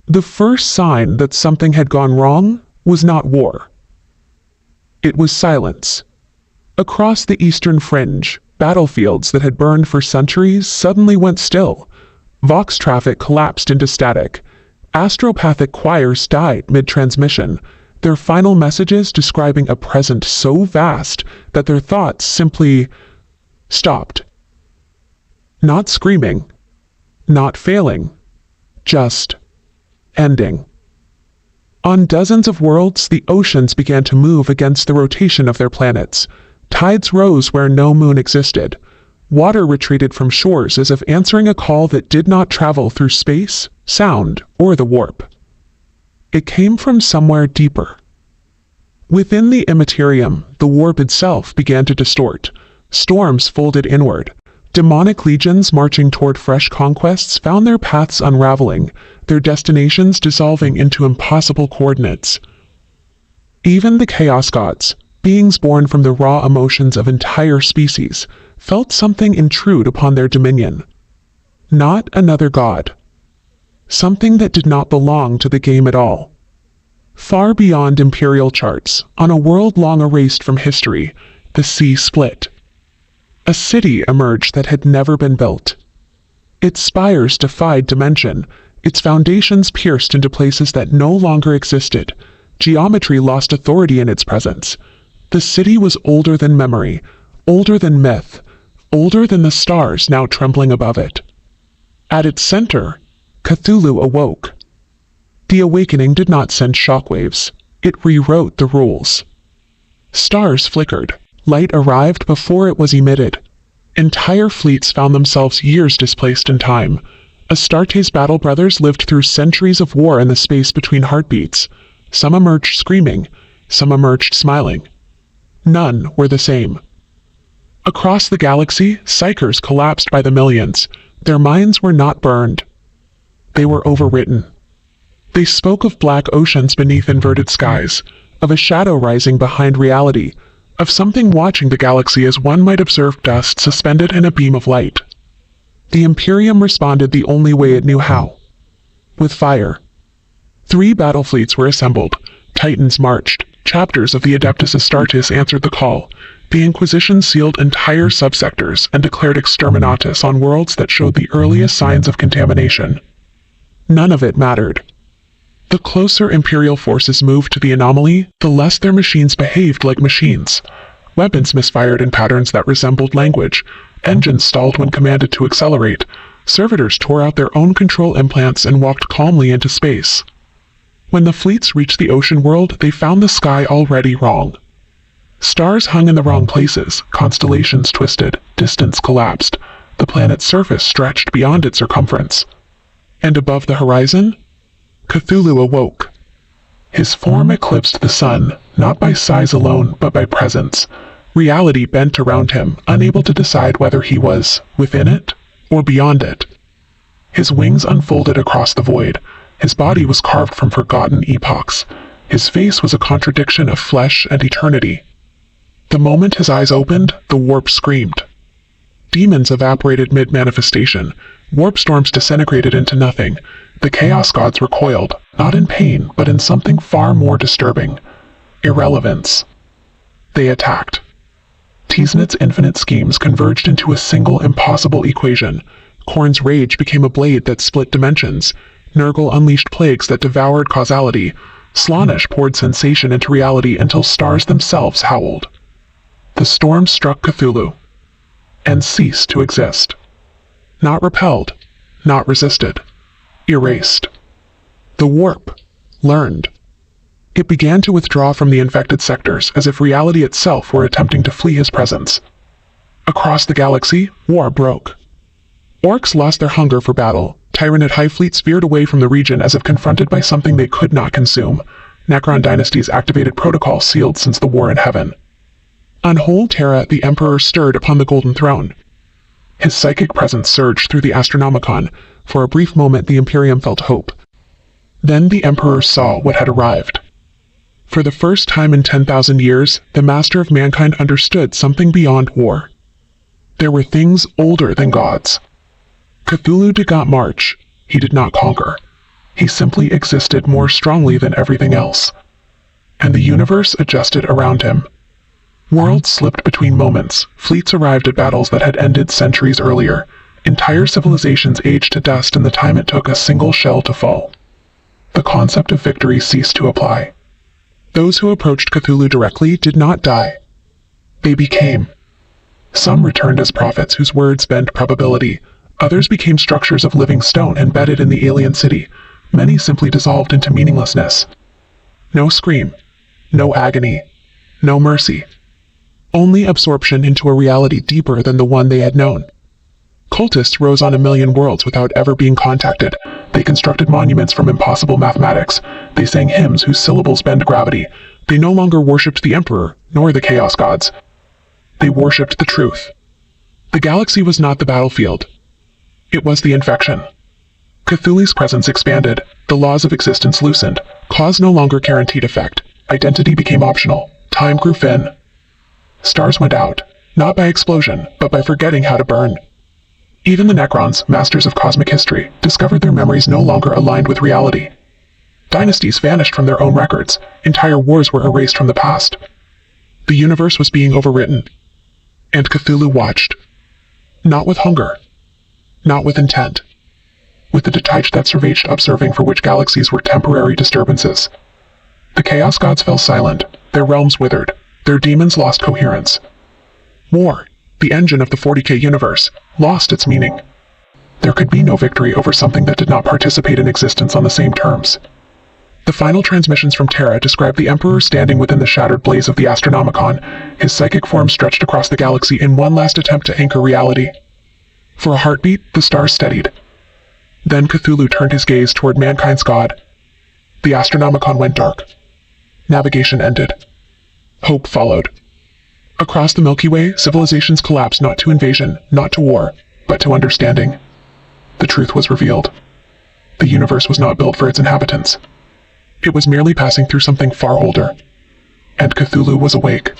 The first sign that something had gone wrong was not war. It was silence. Across the eastern fringe, battlefields that had burned for centuries suddenly went still. Vox traffic collapsed into static. Astropathic choirs died mid-transmission, their final messages describing a present so vast that their thoughts simply stopped. Not screaming, not failing, just ending. On dozens of worlds, the oceans began to move against the rotation of their planets. Tides rose where no moon existed. Water retreated from shores as if answering a call that did not travel through space, sound, or the warp. It came from somewhere deeper. Within the Imperium, the warp itself began to distort. Storms folded inward. Demonic legions marching toward fresh conquests found their paths unraveling, their destinations dissolving into impossible coordinates. Even the Chaos Gods, beings born from the raw emotions of entire species, felt something intrude upon their dominion. Not another god. Something that did not belong to the game at all. Far beyond imperial charts, on a world long erased from history, the sea split. A city emerged that had never been built. Its spires defied dimension, its foundations pierced into places that no longer existed. Geometry lost authority in its presence. The city was older than memory, older than myth, older than the stars now trembling above it. At its center, Cthulhu awoke. The awakening did not send shockwaves. It rewrote the rules. Stars flickered. Light arrived before it was emitted. Entire fleets found themselves years displaced in time. Astarte's battle brothers lived through centuries of war in the space between heartbeats. Some emerged screaming, some emerged smiling. None were the same. Across the galaxy, psychers collapsed by the millions. Their minds were not burned. They were overwritten. They spoke of black oceans beneath inverted skies, of a shadow rising behind reality, of something watching the galaxy as one might observe dust suspended in a beam of light. The Imperium responded the only way it knew how. With fire. 3 battle fleets were assembled. Titans marched. Chapters of the Adeptus Astartes answered the call. The Inquisition sealed entire subsectors and declared exterminatus on worlds that showed the earliest signs of contamination. None of it mattered. The closer Imperial forces moved to the anomaly, the less their machines behaved like machines. Weapons misfired in patterns that resembled language. Engines stalled when commanded to accelerate. Servitors tore out their own control implants and walked calmly into space. When the fleets reached the ocean world, they found the sky already wrong. Stars hung in the wrong places, constellations twisted, distance collapsed. The planet's surface stretched beyond its circumference. And above the horizon, Cthulhu awoke. His form eclipsed the sun, not by size alone, but by presence. Reality bent around him, unable to decide whether he was within it or beyond it. His wings unfolded across the void. His body was carved from forgotten epochs. His face was a contradiction of flesh and eternity. The moment his eyes opened, the warp screamed. Demons evaporated mid-manifestation. Warp storms disintegrated into nothing. The Chaos Gods recoiled, not in pain, but in something far more disturbing. Irrelevance. They attacked. Tiznit's infinite schemes converged into a single impossible equation. Korn's rage became a blade that split dimensions. Nurgle unleashed plagues that devoured causality. Slaanesh poured sensation into reality until stars themselves howled. The storm struck Cthulhu, and ceased to exist. Not repelled, not resisted, erased. The warp learned. It began to withdraw from the infected sectors as if reality itself were attempting to flee his presence. Across the galaxy, war broke. Orcs lost their hunger for battle. Tyranid hive fleets veered away from the region as if confronted by something they could not consume. Necron dynasties activated protocols sealed since the war in heaven. On whole Terra, the Emperor stirred upon the Golden Throne. His psychic presence surged through the Astronomicon. For a brief moment the Imperium felt hope. Then the Emperor saw what had arrived. For the first time in 10,000 years, the Master of Mankind understood something beyond war. There were things older than gods. Cthulhu did not march. He did not conquer. He simply existed more strongly than everything else. And the universe adjusted around him. Worlds slipped between moments, fleets arrived at battles that had ended centuries earlier, entire civilizations aged to dust in the time it took a single shell to fall. The concept of victory ceased to apply. Those who approached Cthulhu directly did not die. They became. Some returned as prophets whose words bent probability. Others became structures of living stone embedded in the alien city. Many simply dissolved into meaninglessness. No scream. No agony. No mercy. Only absorption into a reality deeper than the one they had known. Cultists rose on a million worlds without ever being contacted. They constructed monuments from impossible mathematics. They sang hymns whose syllables bend gravity. They no longer worshipped the Emperor, nor the Chaos Gods. They worshipped the truth. The galaxy was not the battlefield. It was the infection. Cthulhu's presence expanded. The laws of existence loosened. Cause no longer guaranteed effect. Identity became optional. Time grew thin. Stars went out, not by explosion, but by forgetting how to burn. Even the Necrons, masters of cosmic history, discovered their memories no longer aligned with reality. Dynasties vanished from their own records. Entire wars were erased from the past. The universe was being overwritten. And Cthulhu watched. Not with hunger. Not with intent. With the detached that surveyed, observing for which galaxies were temporary disturbances. The Chaos Gods fell silent. Their realms withered. Their demons lost coherence. War, the engine of the 40K universe, lost its meaning. There could be no victory over something that did not participate in existence on the same terms. The final transmissions from Terra describe the Emperor standing within the shattered blaze of the Astronomicon, his psychic form stretched across the galaxy in one last attempt to anchor reality. For a heartbeat, the stars steadied. Then Cthulhu turned his gaze toward mankind's god. The Astronomicon went dark. Navigation ended. Hope followed. Across the Milky Way, civilizations collapsed not to invasion, not to war, but to understanding. The truth was revealed. The universe was not built for its inhabitants. It was merely passing through something far older. And Cthulhu was awake.